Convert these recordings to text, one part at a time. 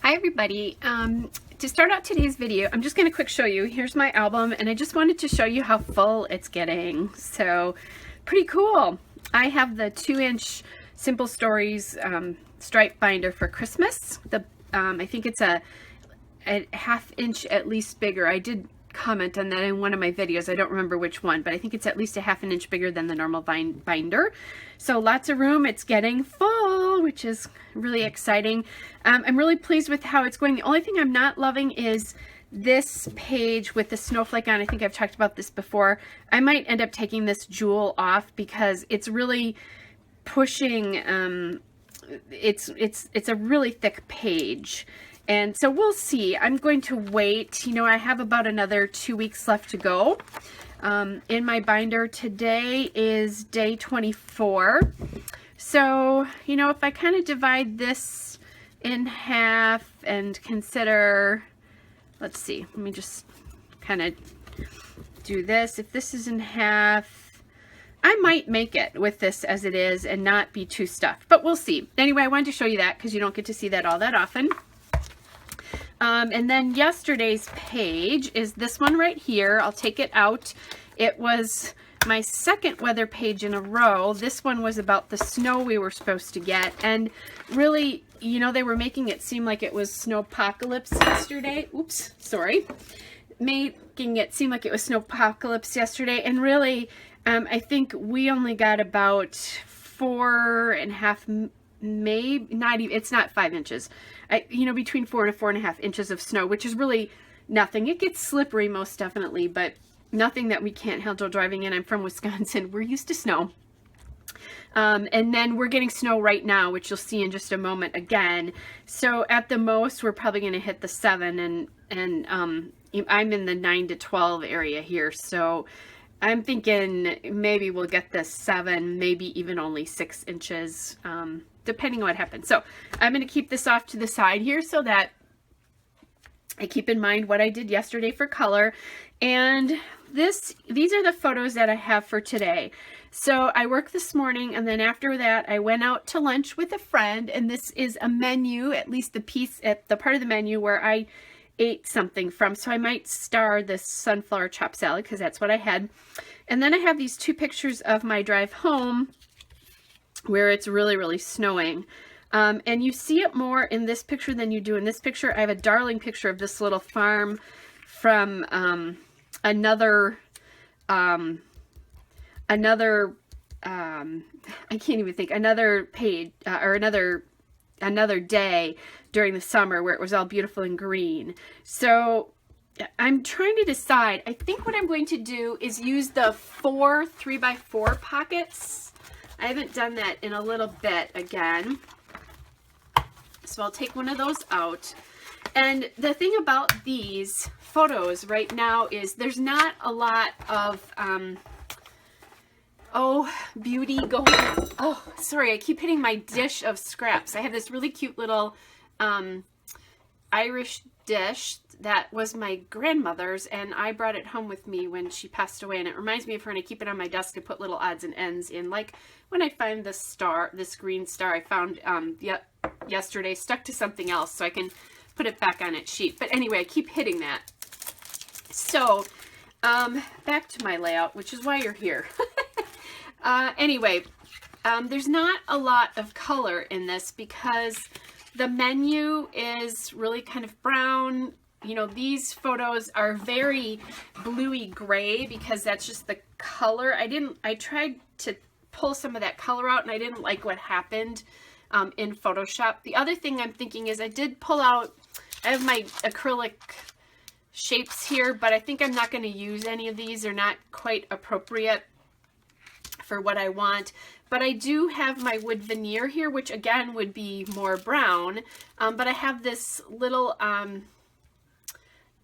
Hi everybody. To start out today's video, I'm just going to quick show you. Here's my album, and I just wanted to show you how full it's getting. So pretty cool. I have the 2-inch Simple Stories stripe binder for Christmas. I think it's a ½ inch at least bigger. I did comment on that in one of my videos. I don't remember which one, but I think it's at least a ½ inch bigger than the normal binder. So lots of room. It's getting full, which is really exciting. I'm really pleased with how it's going. The only thing I'm not loving is this page with the snowflake on. I think I've talked about this before. I might end up taking this jewel off because it's really pushing, it's a really thick page. And so we'll see. I'm going to wait. You know, I have about another 2 weeks left to go in my binder. Today is day 24. So, you know, if I kind of divide this in half and consider, let's see, let me just kind of do this. If this is in half, I might make it with this as it is and not be too stuffed, but we'll see. Anyway, I wanted to show you that because you don't get to see that all that often. And then yesterday's page is this one right here. I'll take it out. It was my second weather page in a row. This one was about the snow we were supposed to get. And really, you know, they were making it seem like it was snowpocalypse yesterday. Oops, sorry. Making it seem like it was snowpocalypse yesterday. And really, I think we only got about 4.5, maybe not even, it's not 5 inches. You know, between 4 to 4.5 inches of snow, which is really nothing. It gets slippery most definitely, but nothing that we can't handle driving in. I'm from Wisconsin. We're used to snow. And then we're getting snow right now, which you'll see in just a moment again. So at the most, we're probably going to hit the 7, and I'm in the 9 to 12 area here. So I'm thinking maybe we'll get the 7, maybe even only 6 inches, depending on what happens. So I'm going to keep this off to the side here so that I keep in mind what I did yesterday for color. And these are the photos that I have for today. So I worked this morning, and then after that I went out to lunch with a friend, and this is a menu, at least the piece at the part of the menu where I ate something from. So I might star this sunflower chopped salad because that's what I had. And then I have these 2 pictures of my drive home where it's really, really snowing. And you see it more in this picture than you do in this picture. I have a darling picture of this little farm from another I can't even think, another page or another day during the summer where it was all beautiful and green. So I'm trying to decide. I think what I'm going to do is use the 4 3x4 pockets. I haven't done that in a little bit again. So I'll take one of those out. And the thing about these photos right now is there's not a lot of, beauty going on. Oh, sorry, I keep hitting my dish of scraps. I have this really cute little Irish dish that was my grandmother's, and I brought it home with me when she passed away, and it reminds me of her, and I keep it on my desk to put little odds and ends in, like when I find this star, this green star I found yesterday stuck to something else, so I can put it back on its sheet. But anyway, I keep hitting that. So back to my layout, which is why you're here. Anyway, there's not a lot of color in this because the menu is really kind of brown. You know, these photos are very bluey gray because that's just the color. I tried to pull some of that color out, and I didn't like what happened in Photoshop. The other thing I'm thinking is I did pull out, I have my acrylic shapes here, but I think I'm not going to use any of these. They're not quite appropriate for what I want. But I do have my wood veneer here, which again would be more brown. But I have this little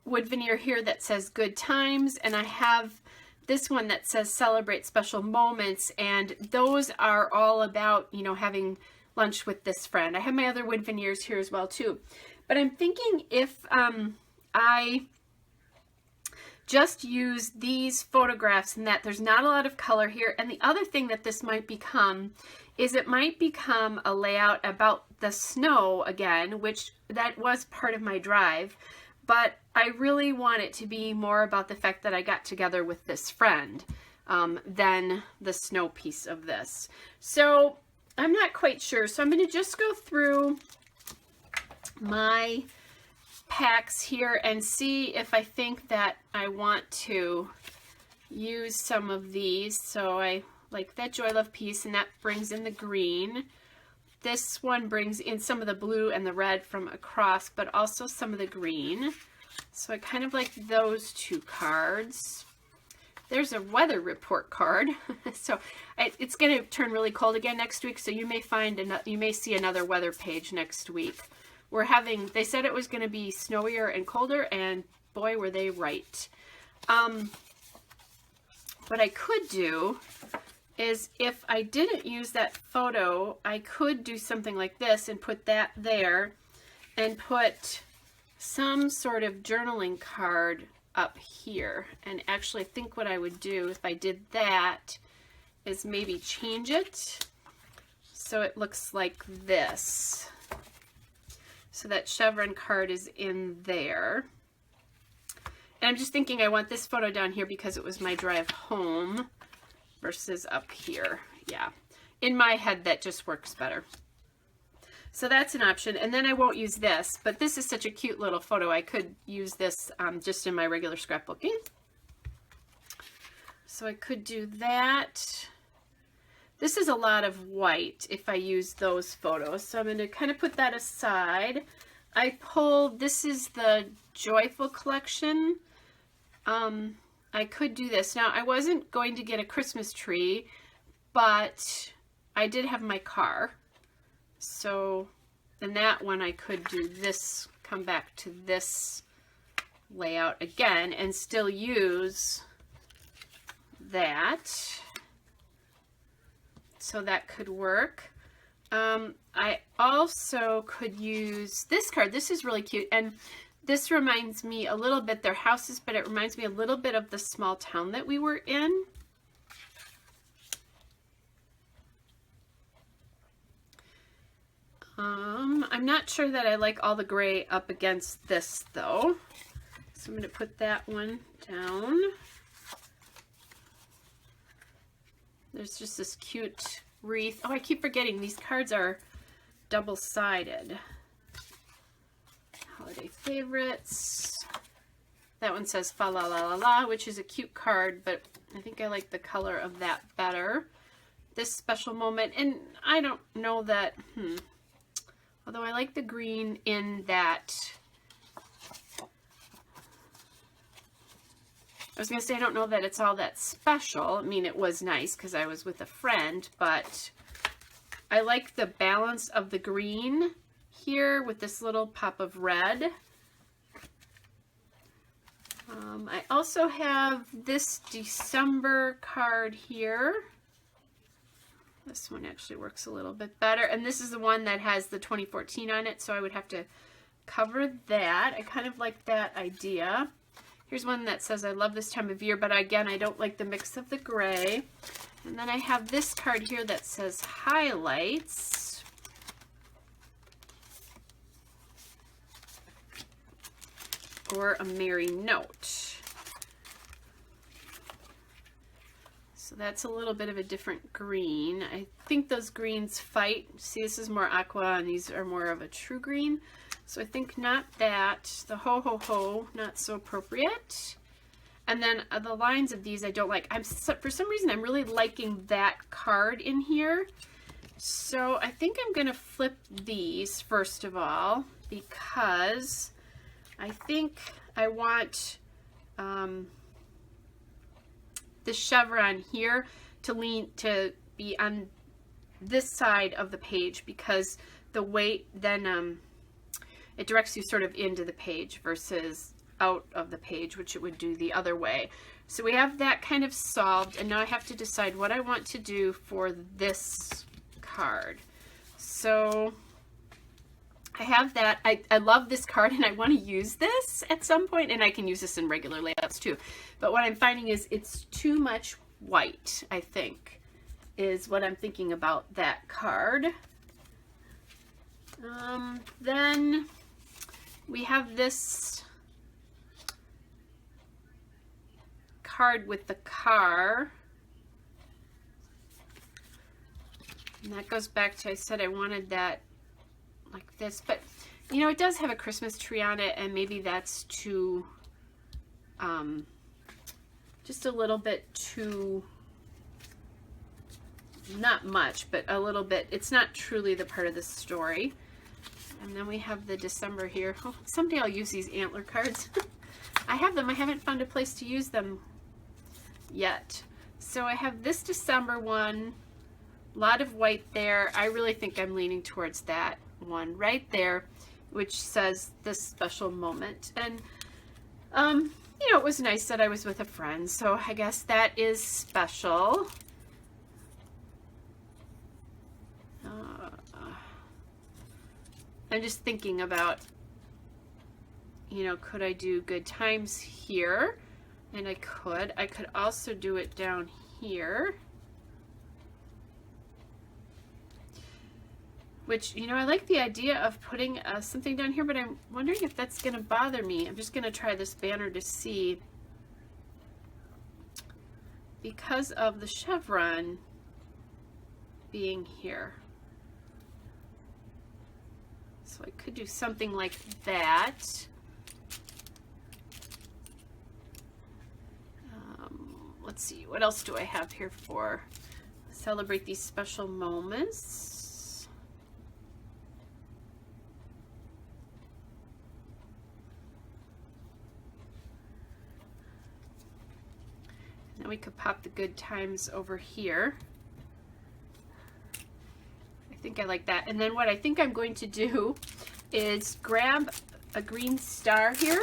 wood veneer here that says Good Times, and I have this one that says Celebrate Special Moments, and those are all about, you know, having lunch with this friend. I have my other wood veneers here as well too. But I'm thinking if I just use these photographs and that there's not a lot of color here. And the other thing that this might become is it might become a layout about the snow again, which that was part of my drive, but I really want it to be more about the fact that I got together with this friend than the snow piece of this. So I'm not quite sure. So I'm going to just go through my packs here and see if I think that I want to use some of these. So I like that Joy Love piece, and that brings in the green. This one brings in some of the blue and the red from across, but also some of the green. So I kind of like those two cards. There's a weather report card. So it's going to turn really cold again next week, so you may see another weather page next week. They said it was going to be snowier and colder, and boy, were they right. What I could do is, if I didn't use that photo, I could do something like this and put that there and put some sort of journaling card up here. And actually, I think what I would do if I did that is maybe change it so it looks like this. So that chevron card is in there. And I'm just thinking I want this photo down here because it was my drive home versus up here. Yeah. In my head, that just works better. So that's an option. And then I won't use this, but this is such a cute little photo. I could use this just in my regular scrapbooking. So I could do that. This is a lot of white if I use those photos. So I'm going to kind of put that aside. I pulled, this is the Joyful collection. I could do this. Now, I wasn't going to get a Christmas tree, but I did have my car. So in that one, I could do this, come back to this layout again and still use that. So that could work. I also could use this card. This is really cute. And this reminds me a little bit, their houses, but it reminds me a little bit of the small town that we were in. I'm not sure that I like all the gray up against this though. So I'm going to put that one down. There's just this cute wreath. Oh, I keep forgetting these cards are double-sided. Holiday favorites. That one says Fa La La La La, which is a cute card, but I think I like the color of that better. This special moment, and I don't know that, although I like the green in that. I was going to say I don't know that it's all that special. I mean, it was nice because I was with a friend, but I like the balance of the green here with this little pop of red. I also have this December card here. This one actually works a little bit better. And this is the one that has the 2014 on it, so I would have to cover that. I kind of like that idea. Here's one that says, I love this time of year, but again, I don't like the mix of the gray. And then I have this card here that says highlights. Or a merry note. So that's a little bit of a different green. I think those greens fight. See, this is more aqua and these are more of a true green. So I think not that. The ho ho ho, not so appropriate. And then the lines of these I don't like. For some reason I'm really liking that card in here. So I think I'm going to flip these first of all because I think I want the chevron here to be on this side of the page because the weight then it directs you sort of into the page versus out of the page, which it would do the other way. So we have that kind of solved, and now I have to decide what I want to do for this card. So I have that. I love this card and I want to use this at some point, and I can use this in regular layouts too. But what I'm finding is it's too much white, I think, is what I'm thinking about that card. Then we have this card with the car. And that goes back to, I said I wanted that like this, but you know, it does have a Christmas tree on it, and maybe that's too, just a little bit too, not much, but a little bit. It's not truly the part of the story. And then we have the December here. Oh, someday I'll use these antler cards. I have them. I haven't found a place to use them yet. So I have this December one. A lot of white there. I really think I'm leaning towards that one right there, which says this special moment. And you know, it was nice that I was with a friend, so I guess that is special. I'm just thinking about, you know, could I do good times here? And I could also do it down here. Which, you know, I like the idea of putting something down here, but I'm wondering if that's going to bother me. I'm just going to try this banner to see. Because of the chevron being here. So I could do something like that. Let's see, what else do I have here for celebrate these special moments? And then we could pop the good times over here. I think I like that. And then what I think I'm going to do is grab a green star here.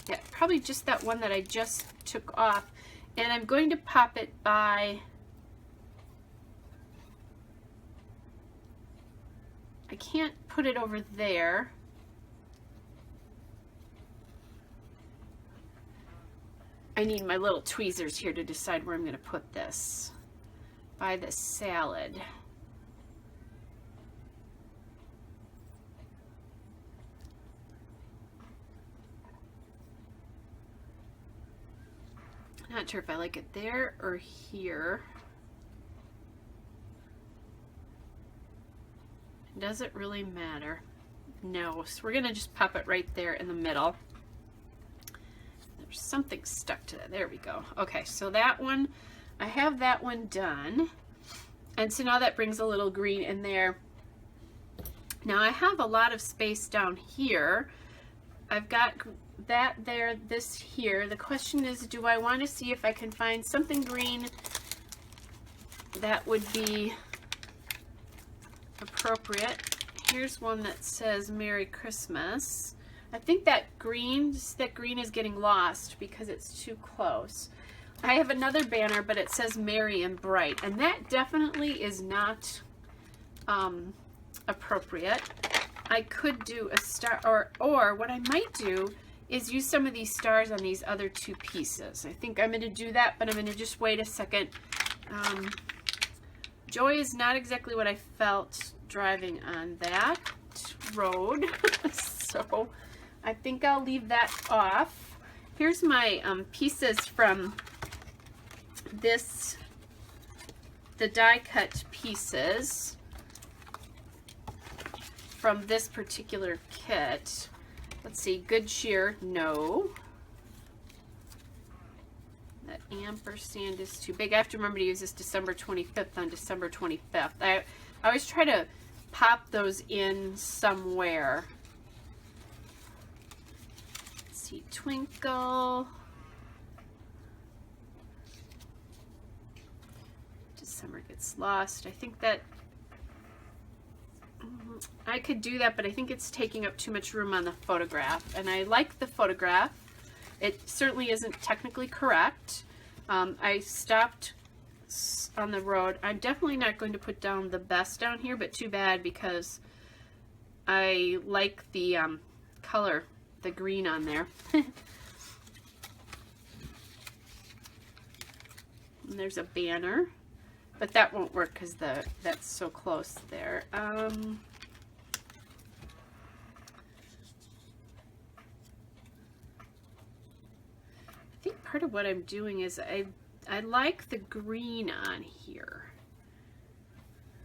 Yeah, probably just that one that I just took off. And I'm going to pop it by, I can't put it over there. I need my little tweezers here to decide where I'm going to put this. By the salad. Not sure if I like it there or here. Does it really matter? No, so we're gonna just pop it right there in the middle. There's something stuck to that. There we go. Okay, so that one, I have that one done. And so now that brings a little green in there. Now I have a lot of space down here. I've got that there, this here. The question is, do I want to see if I can find something green that would be appropriate? Here's one that says Merry Christmas. I think that green is getting lost because it's too close. I have another banner, but it says Merry and Bright, and that definitely is not appropriate. I could do a star, or what I might do is use some of these stars on these other two pieces. I think I'm going to do that, but I'm going to just wait a second. Joy is not exactly what I felt driving on that road, so I think I'll leave that off. Here's my pieces from this, the die cut pieces from this particular kit. Let's see, Good Cheer, no. That ampersand is too big. I have to remember to use this December 25th on December 25th. I always try to pop those in somewhere. Let's see, Twinkle. December gets lost. I think that I could do that, but I think it's taking up too much room on the photograph, and I like the photograph. It certainly isn't technically correct. I stopped on the road. I'm definitely not going to put down the best down here, but too bad, because I like the color, the green on there. And there's a banner, but that won't work because that's so close there. I think part of what I'm doing is I like the green on here.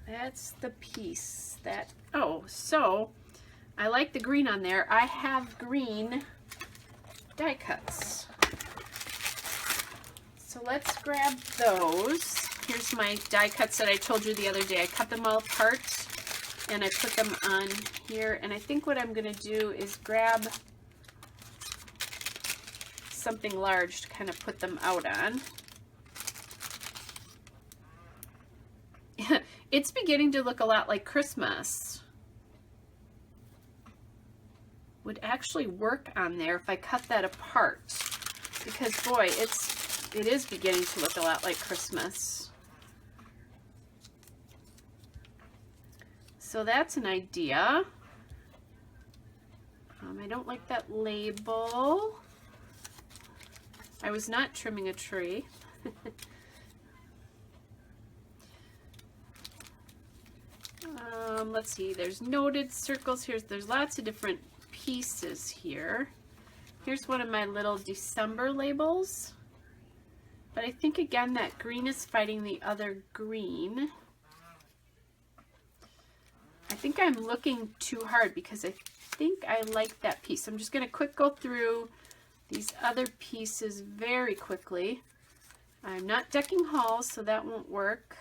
That's the piece that, oh, so I like the green on there. I have green die cuts. So let's grab those. Here's my die cuts that I told you the other day. I cut them all apart and I put them on here. And I think what I'm going to do is grab something large to kind of put them out on. It's beginning to look a lot like Christmas. Would actually work on there if I cut that apart, because boy, it is beginning to look a lot like Christmas. So that's an idea. I don't like that label. I was not trimming a tree. Let's see, there's noted circles here. There's lots of different pieces here. Here's one of my little December labels. But I think again that green is fighting the other green. I think I'm looking too hard because I think I like that piece. I'm just going to quick go through these other pieces very quickly. I'm not decking halls, so that won't work.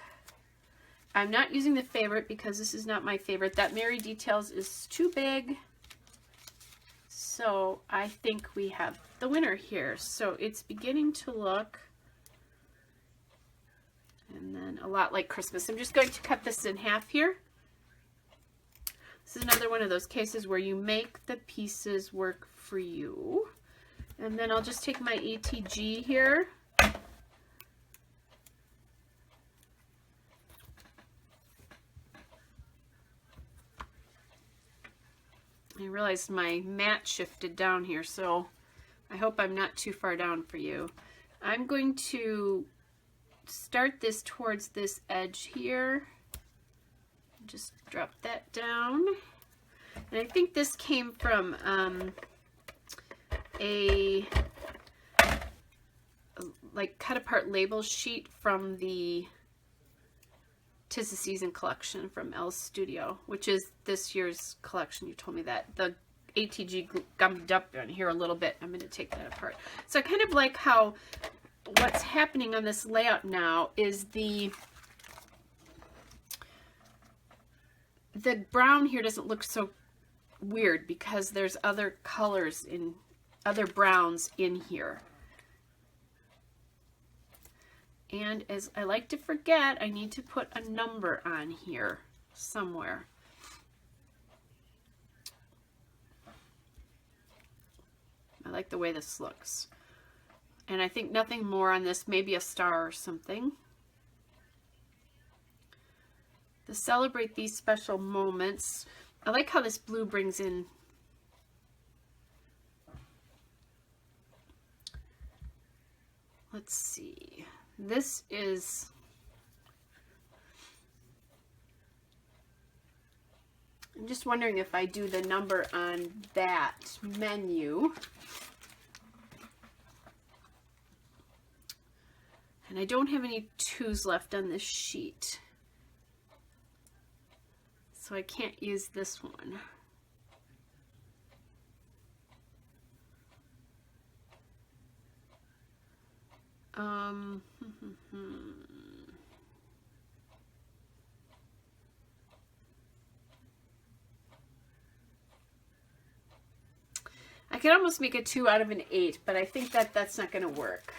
I'm not using the favorite because this is not my favorite. That Mary Details is too big. So I think we have the winner here. So it's beginning to look, and then a lot like Christmas. I'm just going to cut this in half here. This is another one of those cases where you make the pieces work for you. And then I'll just take my ATG here. I realized my mat shifted down here, so I hope I'm not too far down for you. I'm going to start this towards this edge here. Just drop that down. And I think this came from a like cut apart label sheet from the 'Tis the Season collection from Elle's Studio, which is this year's collection. You told me that. The ATG gummed up on here a little bit. I'm going to take that apart. So I kind of like how what's happening on this layout now is the brown here doesn't look so weird because there's other colors in other browns in here. And as I like to forget, I need to put a number on here somewhere. I like the way this looks. And I think nothing more on this, maybe a star or something. To celebrate these special moments, I like how this blue brings in let's see. This is I'm just wondering if I do the number on that menu. And I don't have any 2s left on this sheet. So I can't use this one. I could almost make a 2 out of an 8, but I think that that's not going to work.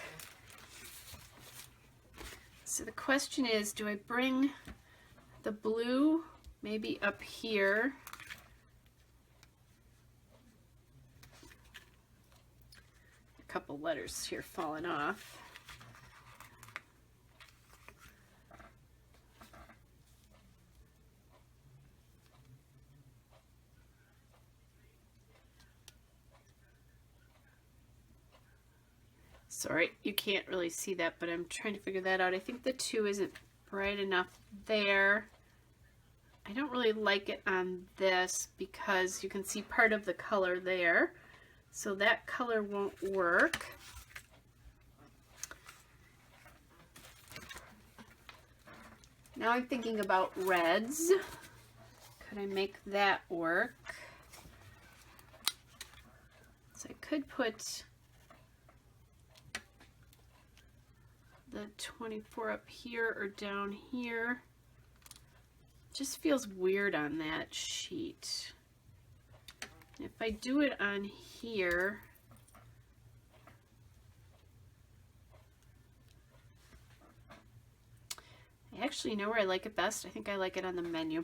So the question is, do I bring the blue maybe up here? A couple letters here falling off. Sorry, you can't really see that, but I'm trying to figure that out. I think the 2 isn't bright enough there. I don't really like it on this because you can see part of the color there. So that color won't work. Now I'm thinking about reds. Could I make that work? So I could put the 24 up here or down here. Just feels weird on that sheet. If I do it on here, I actually know where I like it best. I think I like it on the menu.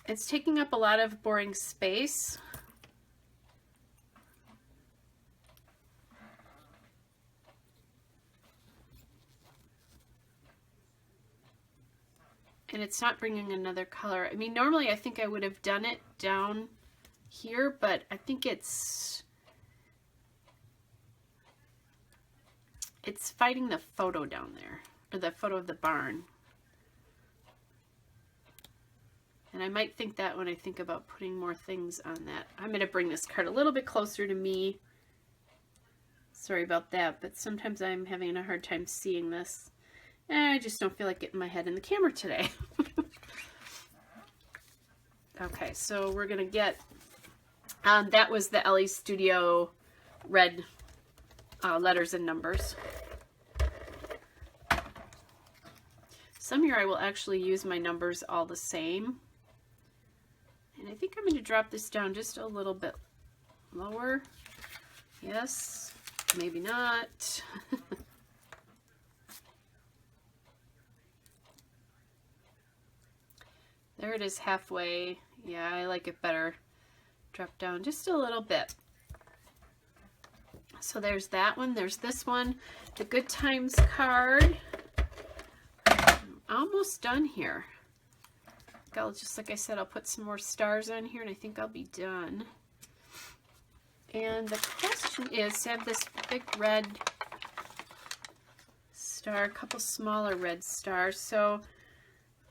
It's taking up a lot of boring space. And it's not bringing another color. I mean, normally I think I would have done it down here, but I think it's fighting the photo down there, or the photo of the barn. And I might think that when I think about putting more things on that. I'm going to bring this card a little bit closer to me. Sorry about that, but sometimes I'm having a hard time seeing this. I just don't feel like getting my head in the camera today. Okay, so we're going to get, that was the LE Studio red letters and numbers. Some year I will actually use my numbers all the same. And I think I'm going to drop this down just a little bit lower. Yes, maybe not. There it is halfway. Yeah, I like it better. Drop down just a little bit. So there's that one. There's this one. The Good Times card. I'm almost done here. Just like I said, I'll put some more stars on here and I think I'll be done. And the question is to have this big red star, a couple smaller red stars. So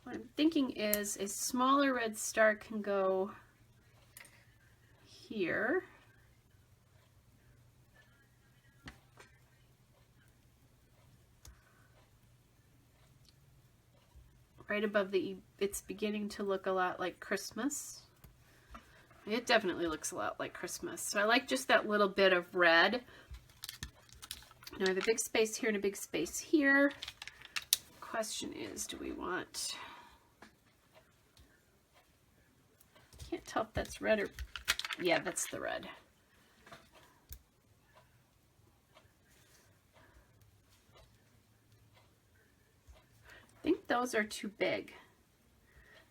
what I'm thinking is a smaller red star can go here. Right above the, it's beginning to look a lot like Christmas. It definitely looks a lot like Christmas. So I like just that little bit of red. Now I have a big space here and a big space here. Question is, do we want, can't tell if that's red or, yeah, that's the red. I think those are too big.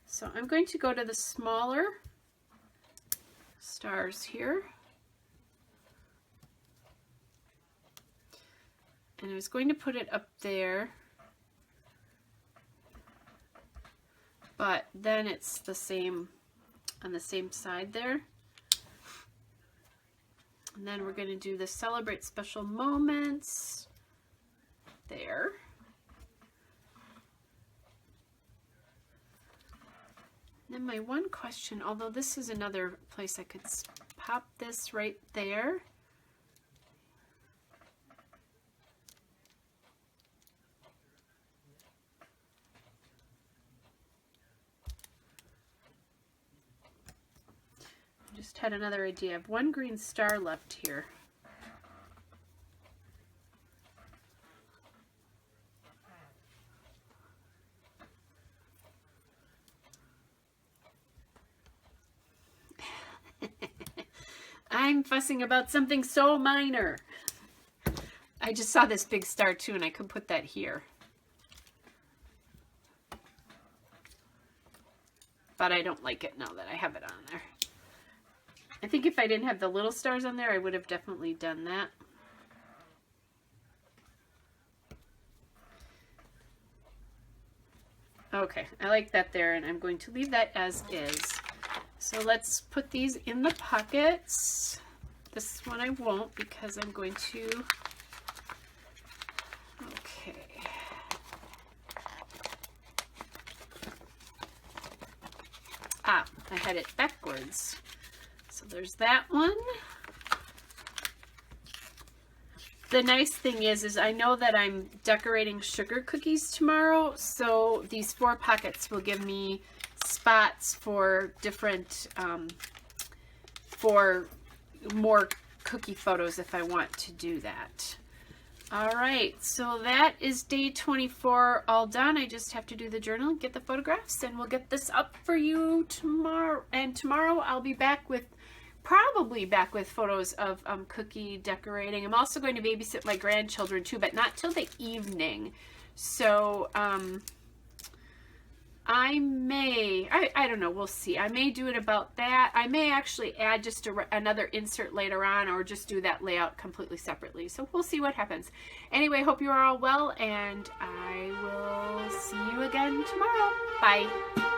So I'm going to go to the smaller stars here. And I was going to put it up there, but then it's the same on the same side there. And then we're going to do the Celebrate Special Moments there. Then my one question, although this is another place I could pop this right there. I just had another idea. I have one green star left here. I'm fussing about something so minor. I just saw this big star too, and I could put that here. But I don't like it now that I have it on there. I think if I didn't have the little stars on there, I would have definitely done that. Okay, I like that there, and I'm going to leave that as is. So let's put these in the pockets. This one I won't because I'm going to, okay. Ah, I had it backwards. So there's that one. The nice thing is I know that I'm decorating sugar cookies tomorrow, so these 4 pockets will give me spots for different, for more cookie photos if I want to do that. All right, so that is day 24 all done. I just have to do the journal and get the photographs, and we'll get this up for you tomorrow. And tomorrow I'll be back with, probably back with photos of cookie decorating. I'm also going to babysit my grandchildren too, but not till the evening. So I may, I don't know, we'll see. I may do it about that. I may actually add just another insert later on, or just do that layout completely separately. So we'll see what happens. Anyway, hope you are all well, and I will see you again tomorrow. Bye.